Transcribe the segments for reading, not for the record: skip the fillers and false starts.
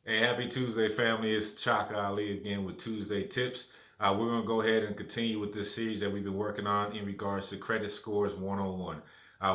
Hey, happy Tuesday, family. It's A.L.I again with Tuesday Tips. We're going to go ahead and continue with this series that we've been working on in regards to credit scores 101.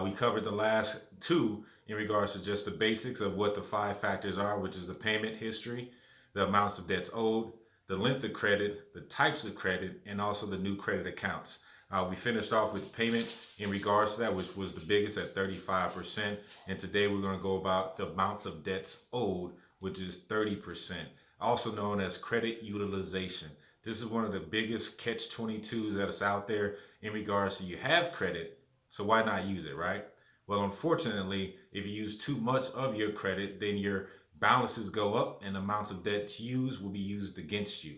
We covered the last two in regards to just the basics of what the five factors are, which is the payment history, the amounts of debts owed, the length of credit, the types of credit, and also the new credit accounts. We finished off with payment in regards to that, which was the biggest at 35%. And today we're going to go about the amounts of debts owed, which is 30%, also known as credit utilization. This is one of the biggest catch 22s that is out there in regards to you have credit, so why not use it, right? Well, unfortunately, if you use too much of your credit, then your balances go up and the amounts of debt used will be used against you.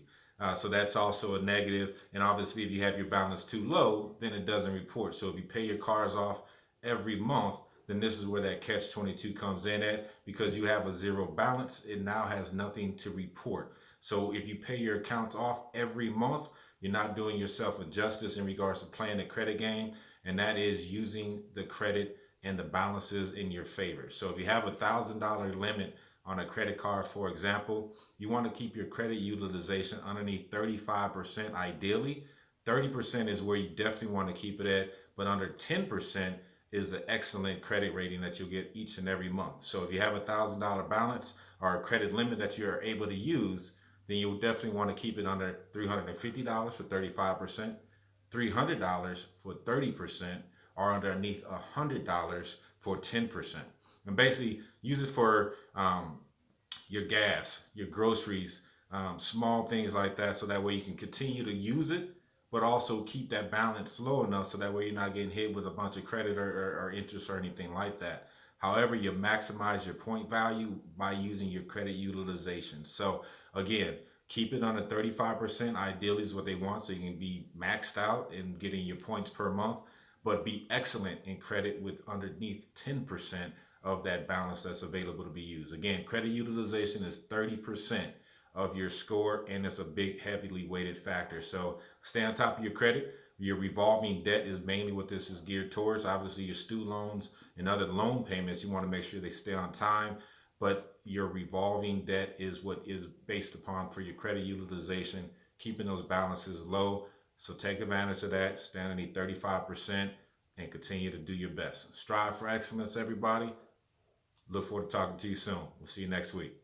So that's also a negative. And obviously, if you have your balance too low, then it doesn't report. So if you pay your cars off every month, then this is where that catch 22 comes in at, because you have a zero balance. It now has nothing to report. So if you pay your accounts off every month, you're not doing yourself a justice in regards to playing the credit game, and that is using the credit and the balances in your favor. So if you have $1,000 limit on a credit card, for example, you want to keep your credit utilization underneath 35% ideally. 30% is where you definitely want to keep it at, but under 10% is an excellent credit rating that you'll get each and every month. So if you have $1,000 balance or a credit limit that you're able to use, then you'll definitely want to keep it under $350 for 35%, $300 for 30%, or underneath $100 for 10%. And basically use it for your gas, your groceries, small things like that, so that way you can continue to use it, but also keep that balance low enough so that way you're not getting hit with a bunch of credit or interest or anything like that. However, you maximize your point value by using your credit utilization. So again, keep it under 35%. Ideally is what they want, so you can be maxed out and getting your points per month, but be excellent in credit with underneath 10% of that balance that's available to be used. Again, credit utilization is 30% of your score, and it's a big, heavily weighted factor. So stay on top of your credit. Your revolving debt is mainly what this is geared towards. Obviously, your student loans and other loan payments, you want to make sure they stay on time. But your revolving debt is what is based upon for your credit utilization, keeping those balances low. So take advantage of that. Stay underneath 35% and continue to do your best. Strive for excellence, everybody. Look forward to talking to you soon. We'll see you next week.